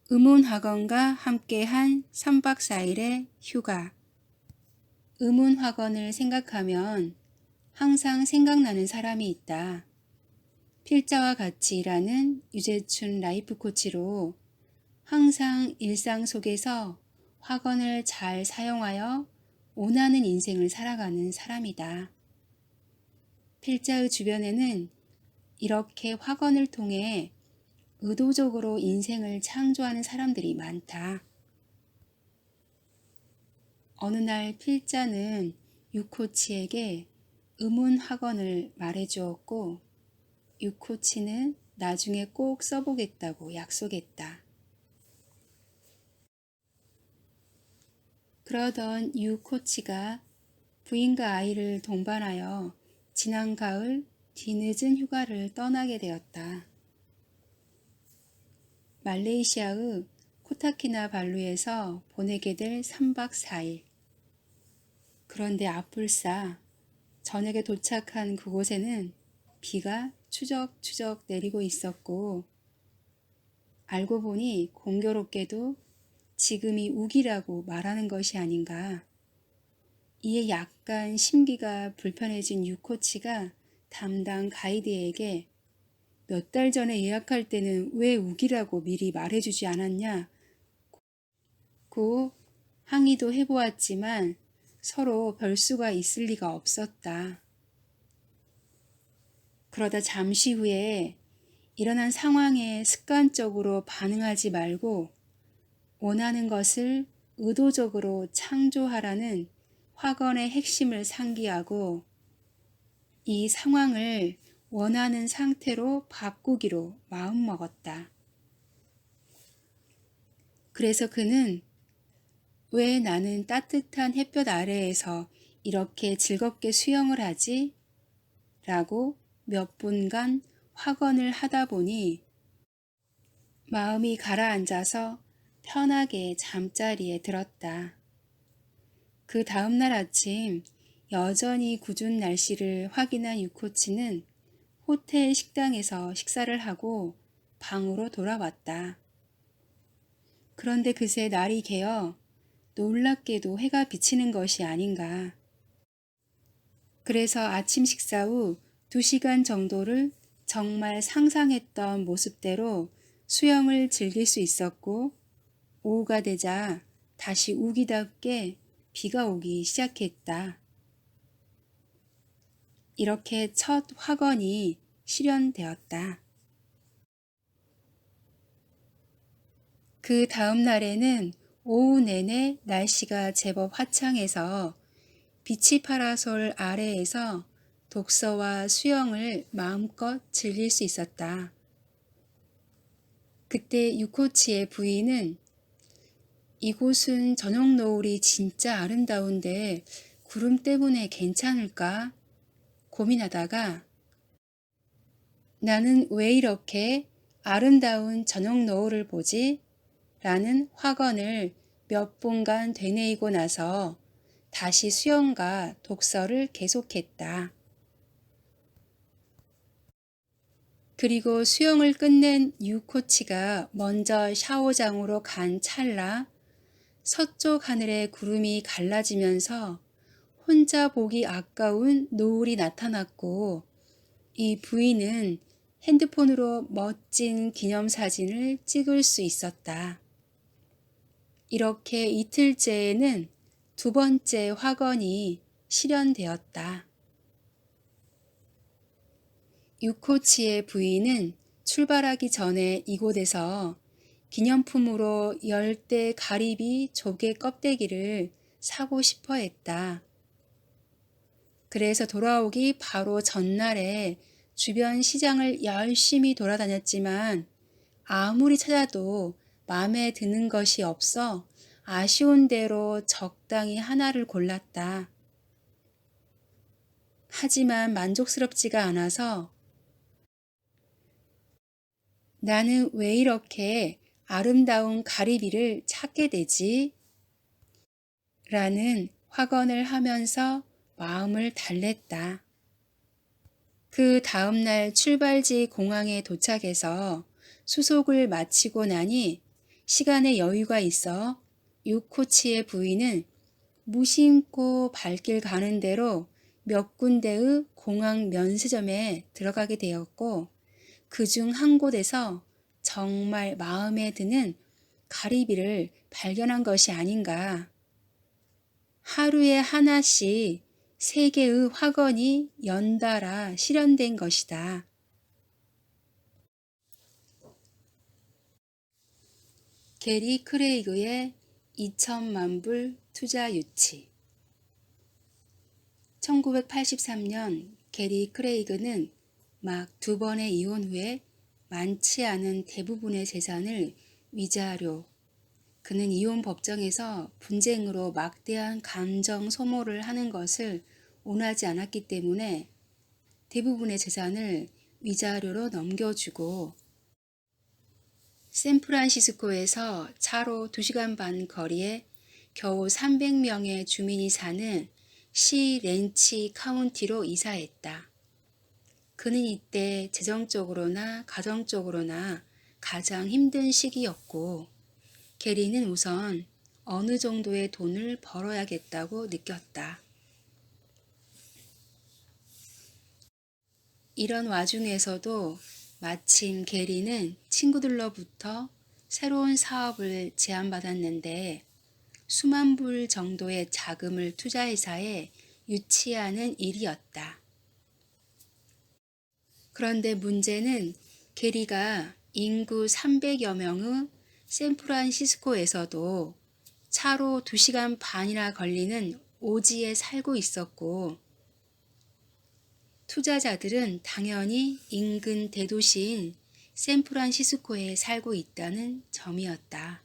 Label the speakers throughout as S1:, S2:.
S1: 의문학원과 함께한 3박 4일의 휴가. 의문학원을 생각하면 항상 생각나는 사람이 있다. 필자와 같이 일하는 유재춘 라이프 코치로 항상 일상 속에서 학원을 잘 사용하여 원하는 인생을 살아가는 사람이다. 필자의 주변에는 이렇게 학원을 통해 의도적으로 인생을 창조하는 사람들이 많다. 어느 날 필자는 유코치에게 의문학원을 말해주었고 유코치는 나중에 꼭 써보겠다고 약속했다. 그러던 유코치가 부인과 아이를 동반하여 지난 가을 뒤늦은 휴가를 떠나게 되었다. 말레이시아의 코타키나발루에서 보내게 될 3박 4일. 그런데 아뿔싸 저녁에 도착한 그곳에는 비가 추적추적 내리고 있었고 알고 보니 공교롭게도 지금이 우기라고 말하는 것이 아닌가. 이에 약간 심기가 불편해진 유코치가 담당 가이드에게 몇 달 전에 예약할 때는 왜 우기라고 미리 말해주지 않았냐 고 항의도 해보았지만 서로 별수가 있을 리가 없었다. 그러다 잠시 후에 일어난 상황에 습관적으로 반응하지 말고 원하는 것을 의도적으로 창조하라는 학원의 핵심을 상기하고 이 상황을 원하는 상태로 바꾸기로 마음먹었다. 그래서 그는 왜 나는 따뜻한 햇볕 아래에서 이렇게 즐겁게 수영을 하지? 라고 몇 분간 확언을 하다 보니 마음이 가라앉아서 편하게 잠자리에 들었다. 그 다음날 아침 여전히 궂은 날씨를 확인한 유코치는 호텔 식당에서 식사를 하고 방으로 돌아왔다. 그런데 그새 날이 개어 놀랍게도 해가 비치는 것이 아닌가. 그래서 아침 식사 후 2시간 정도를 정말 상상했던 모습대로 수영을 즐길 수 있었고 오후가 되자 다시 우기답게 비가 오기 시작했다. 이렇게 첫 확언이 실현되었다. 그 다음 날에는 오후 내내 날씨가 제법 화창해서 비치 파라솔 아래에서 독서와 수영을 마음껏 즐길 수 있었다. 그때 유코치의 부인은 이곳은 저녁 노을이 진짜 아름다운데 구름 때문에 괜찮을까? 고민하다가 나는 왜 이렇게 아름다운 저녁 노을을 보지? 라는 확언을 몇 분간 되뇌이고 나서 다시 수영과 독서를 계속했다. 그리고 수영을 끝낸 유코치가 먼저 샤워장으로 간 찰나 서쪽 하늘에 구름이 갈라지면서 혼자 보기 아까운 노을이 나타났고 이 부인은 핸드폰으로 멋진 기념사진을 찍을 수 있었다. 이렇게 이틀째에는 두 번째 확언이 실현되었다. 유코치의 부인은 출발하기 전에 이곳에서 기념품으로 열대 가리비 조개 껍데기를 사고 싶어 했다. 그래서 돌아오기 바로 전날에 주변 시장을 열심히 돌아다녔지만 아무리 찾아도 마음에 드는 것이 없어 아쉬운 대로 적당히 하나를 골랐다. 하지만 만족스럽지가 않아서 나는 왜 이렇게 아름다운 가리비를 찾게 되지? 라는 확언을 하면서 마음을 달랬다. 그 다음날 출발지 공항에 도착해서 수속을 마치고 나니 시간에 여유가 있어 유코치의 부인은 무심코 발길 가는 대로 몇 군데의 공항 면세점에 들어가게 되었고 그중 한 곳에서 정말 마음에 드는 가리비를 발견한 것이 아닌가. 하루에 하나씩 3개의 화건이 연달아 실현된 것이다. 게리 크레이그의 2천만 불 투자 유치. 1983년 게리 크레이그는 막 2번의 이혼 후에 많지 않은 대부분의 재산을 위자료, 그는 이혼 법정에서 분쟁으로 막대한 감정 소모를 하는 것을 원하지 않았기 때문에 대부분의 재산을 위자료로 넘겨주고 샌프란시스코에서 차로 2시간 반 거리에 겨우 300명의 주민이 사는 시 렌치 카운티로 이사했다. 그는 이때 재정적으로나 가정적으로나 가장 힘든 시기였고 게리는 우선 어느 정도의 돈을 벌어야겠다고 느꼈다. 이런 와중에서도 마침 게리는 친구들로부터 새로운 사업을 제안받았는데 수만 불 정도의 자금을 투자회사에 유치하는 일이었다. 그런데 문제는 게리가 인구 300여 명의 샌프란시스코에서도 차로 2시간 반이나 걸리는 오지에 살고 있었고 투자자들은 당연히 인근 대도시인 샌프란시스코에 살고 있다는 점이었다.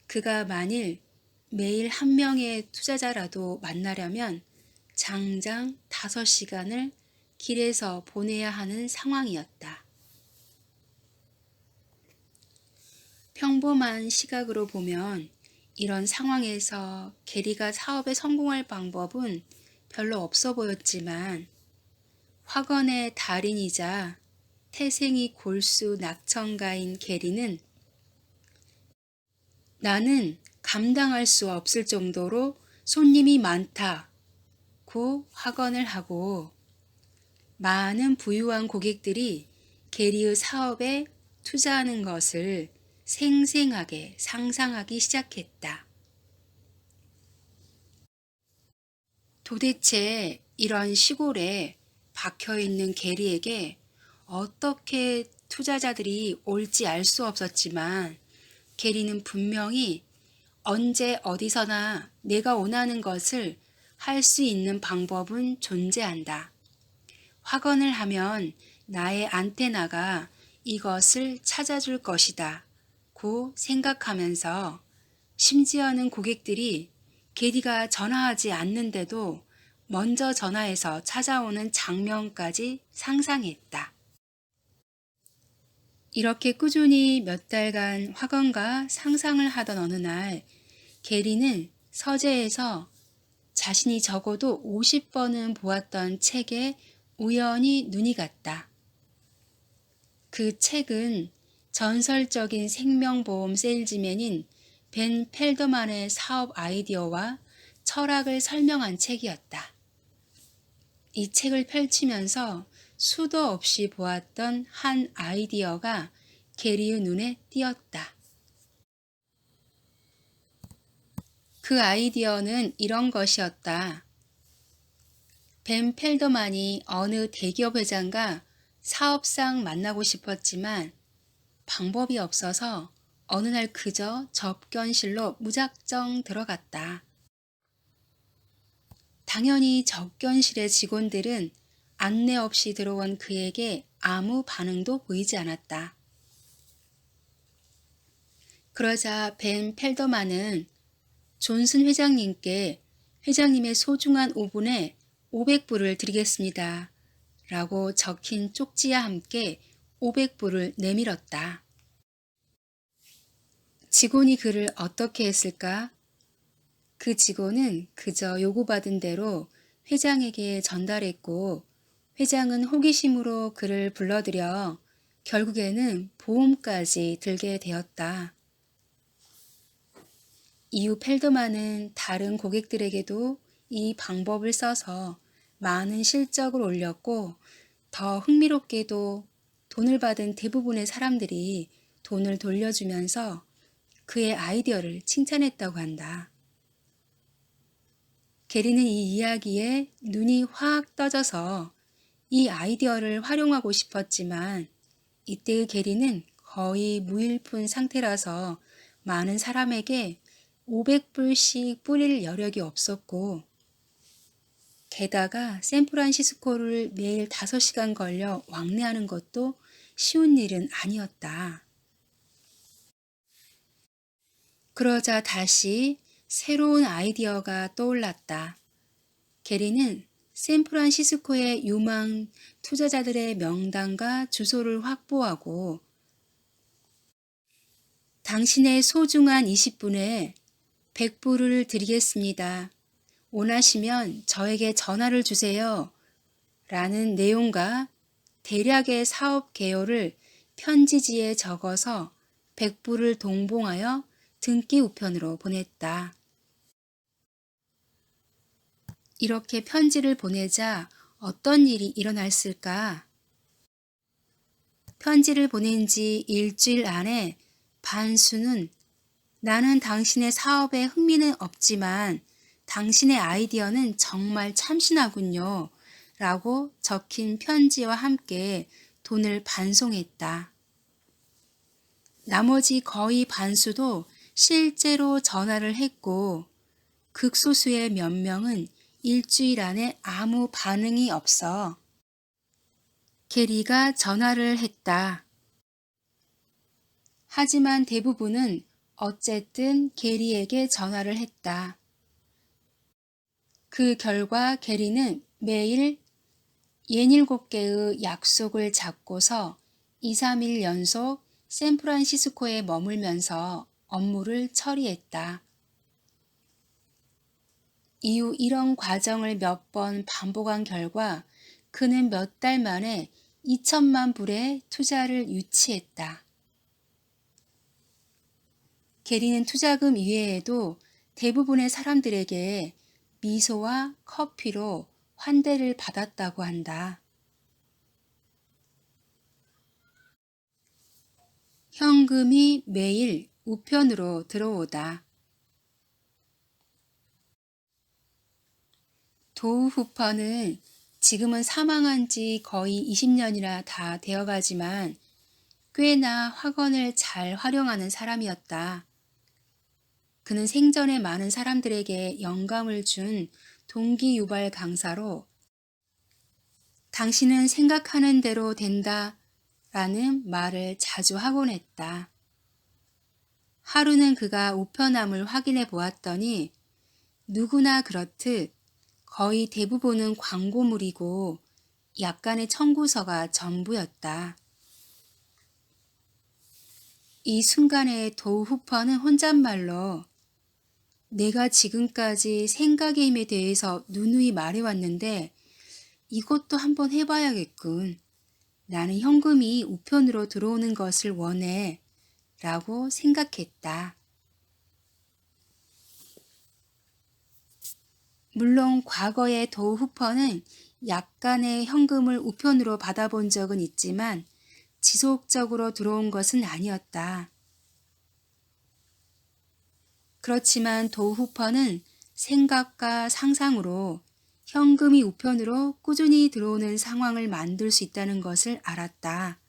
S1: 그가 만일 매일 한 명의 투자자라도 만나려면 장장 5시간을 길에서 보내야 하는 상황이었다. 평범한 시각으로 보면 이런 상황에서 게리가 사업에 성공할 방법은 별로 없어 보였지만 화건의 달인이자 태생이 골수 낙천가인 게리는 나는 감당할 수 없을 정도로 손님이 많다고 확언을 하고 많은 부유한 고객들이 게리의 사업에 투자하는 것을 생생하게 상상하기 시작했다. 도대체 이런 시골에 박혀있는 게리에게 어떻게 투자자들이 올지 알 수 없었지만 게리는 분명히 언제 어디서나 내가 원하는 것을 할 수 있는 방법은 존재한다. 확언을 하면 나의 안테나가 이것을 찾아줄 것이다 고 생각하면서 심지어는 고객들이 게리가 전화하지 않는데도 먼저 전화해서 찾아오는 장면까지 상상했다. 이렇게 꾸준히 몇 달간 확언과 상상을 하던 어느 날 게리는 서재에서 자신이 적어도 50번은 보았던 책에 우연히 눈이 갔다. 그 책은 전설적인 생명보험 세일즈맨인 벤 펠더만의 사업 아이디어와 철학을 설명한 책이었다. 이 책을 펼치면서 수도 없이 보았던 한 아이디어가 게리의 눈에 띄었다. 그 아이디어는 이런 것이었다. 벤 펠더만이 어느 대기업 회장과 사업상 만나고 싶었지만 방법이 없어서 어느 날 그저 접견실로 무작정 들어갔다. 당연히 접견실의 직원들은 안내 없이 들어온 그에게 아무 반응도 보이지 않았다. 그러자 벤 펠더만은 존슨 회장님께 회장님의 소중한 5분에 500불을 드리겠습니다. 라고 적힌 쪽지와 함께 500불을 내밀었다. 직원이 그를 어떻게 했을까? 그 직원은 그저 요구받은 대로 회장에게 전달했고 회장은 호기심으로 그를 불러들여 결국에는 보험까지 들게 되었다. 이후 펠더만은 다른 고객들에게도 이 방법을 써서 많은 실적을 올렸고, 더 흥미롭게도 돈을 받은 대부분의 사람들이 돈을 돌려주면서 그의 아이디어를 칭찬했다고 한다. 게리는 이 이야기에 눈이 확 떠져서 이 아이디어를 활용하고 싶었지만 이때의 게리는 거의 무일푼 상태라서 많은 사람에게 500불씩 뿌릴 여력이 없었고, 게다가 샌프란시스코를 매일 5시간 걸려 왕래하는 것도 쉬운 일은 아니었다. 그러자 다시 새로운 아이디어가 떠올랐다. 게리는 샌프란시스코의 유망 투자자들의 명단과 주소를 확보하고 당신의 소중한 20분에 100불을 드리겠습니다. 원하시면 저에게 전화를 주세요. 라는 내용과 대략의 사업 개요를 편지지에 적어서 100불을 동봉하여 등기 우편으로 보냈다. 이렇게 편지를 보내자 어떤 일이 일어났을까? 편지를 보낸 지 일주일 안에 반수는 나는 당신의 사업에 흥미는 없지만 당신의 아이디어는 정말 참신하군요. 라고 적힌 편지와 함께 돈을 반송했다. 나머지 거의 반수도 실제로 전화를 했고 극소수의 몇 명은 일주일 안에 아무 반응이 없어 게리가 전화를 했다. 하지만 대부분은 어쨌든 게리에게 전화를 했다. 그 결과 게리는 매일 67개의 약속을 잡고서 2, 3일 연속 샌프란시스코에 머물면서 업무를 처리했다. 이후 이런 과정을 몇 번 반복한 결과 그는 몇 달 만에 2천만 불의 투자를 유치했다. 게리는 투자금 이외에도 대부분의 사람들에게 미소와 커피로 환대를 받았다고 한다. 현금이 매일 우편으로 들어오다. 도우 후퍼는 지금은 사망한 지 거의 20년이나 다 되어가지만 꽤나 학원을 잘 활용하는 사람이었다. 그는 생전에 많은 사람들에게 영감을 준 동기 유발 강사로 당신은 생각하는 대로 된다 라는 말을 자주 하곤 했다. 하루는 그가 우편함을 확인해 보았더니 누구나 그렇듯 거의 대부분은 광고물이고 약간의 청구서가 전부였다. 이 순간에 도우 후퍼는 혼잣말로 내가 지금까지 생각의 힘에 대해서 누누이 말해왔는데 이것도 한번 해봐야겠군. 나는 현금이 우편으로 들어오는 것을 원해. 라고 생각했다. 물론 과거에 도우 후퍼는 약간의 현금을 우편으로 받아본 적은 있지만 지속적으로 들어온 것은 아니었다. 그렇지만 도우 후퍼는 생각과 상상으로 현금이 우편으로 꾸준히 들어오는 상황을 만들 수 있다는 것을 알았다.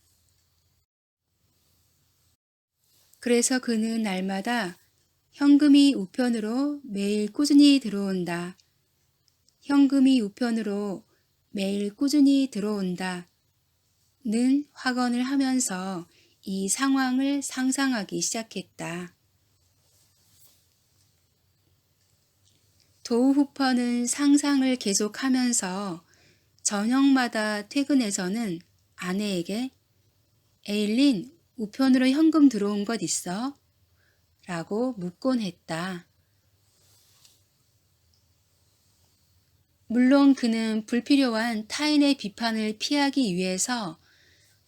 S1: 그래서 그는 날마다 현금이 우편으로 매일 꾸준히 들어온다. 현금이 우편으로 매일 꾸준히 들어온다. 는 확언을 하면서 이 상황을 상상하기 시작했다. 도우 후퍼는 상상을 계속하면서 저녁마다 퇴근해서는 아내에게 에일린, 우편으로 현금 들어온 것 있어? 라고 묻곤 했다. 물론 그는 불필요한 타인의 비판을 피하기 위해서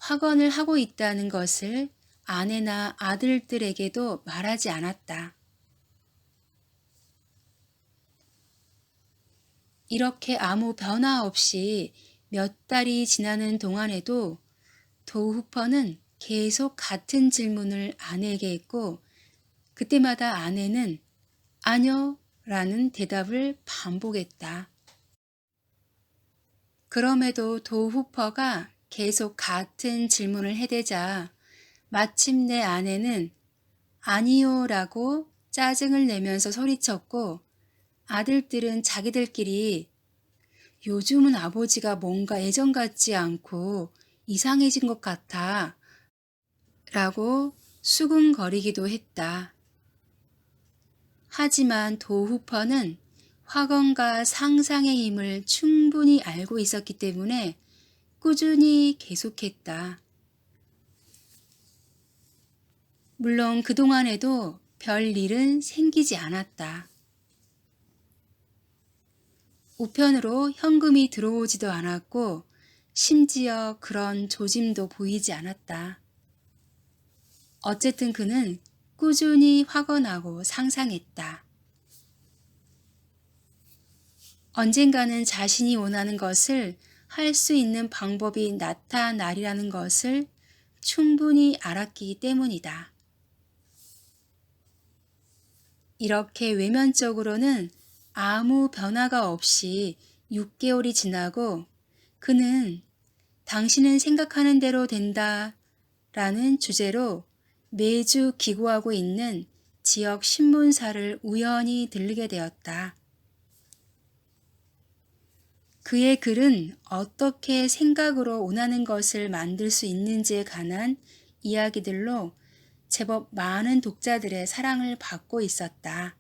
S1: 확언을 하고 있다는 것을 아내나 아들들에게도 말하지 않았다. 이렇게 아무 변화 없이 몇 달이 지나는 동안에도 도우후퍼는 계속 같은 질문을 아내에게 했고 그때마다 아내는 아니요 라는 대답을 반복했다. 그럼에도 도우후퍼가 계속 같은 질문을 해대자 마침내 아내는 아니요 라고 짜증을 내면서 소리쳤고 아들들은 자기들끼리 요즘은 아버지가 뭔가 예전 같지 않고 이상해진 것 같아 라고 수군거리기도 했다. 하지만 도후퍼는 확언과 상상의 힘을 충분히 알고 있었기 때문에 꾸준히 계속했다. 물론 그동안에도 별 일은 생기지 않았다. 우편으로 현금이 들어오지도 않았고 심지어 그런 조짐도 보이지 않았다. 어쨌든 그는 꾸준히 확언하고 상상했다. 언젠가는 자신이 원하는 것을 할 수 있는 방법이 나타나리라는 것을 충분히 알았기 때문이다. 이렇게 외면적으로는 아무 변화가 없이 6개월이 지나고 그는 당신은 생각하는 대로 된다 라는 주제로 매주 기고하고 있는 지역 신문사를 우연히 들르게 되었다. 그의 글은 어떻게 생각으로 원하는 것을 만들 수 있는지에 관한 이야기들로 제법 많은 독자들의 사랑을 받고 있었다.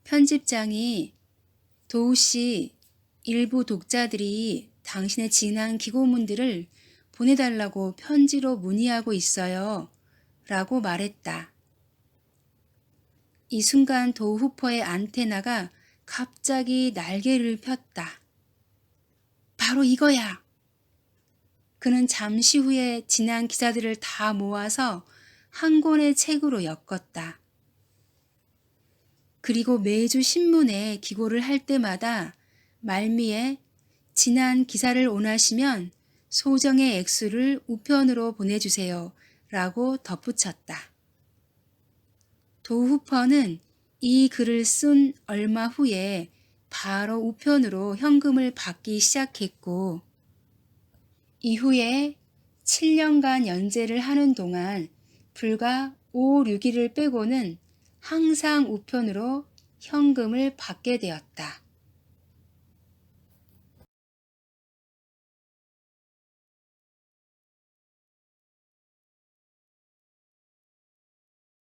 S1: 편집장이 도우씨, 일부 독자들이 당신의 지난 기고문들을 보내달라고 편지로 문의하고 있어요. 라고 말했다. 이 순간 도우후퍼의 안테나가 갑자기 날개를 폈다. 바로 이거야! 그는 잠시 후에 지난 기사들을 다 모아서 한 권의 책으로 엮었다. 그리고 매주 신문에 기고를 할 때마다 말미에 지난 기사를 원하시면 소정의 액수를 우편으로 보내주세요 라고 덧붙였다. 도후퍼는 이 글을 쓴 얼마 후에 바로 우편으로 현금을 받기 시작했고 이후에 7년간 연재를 하는 동안 불과 5, 6일을 빼고는 항상 우편으로 현금을 받게 되었다.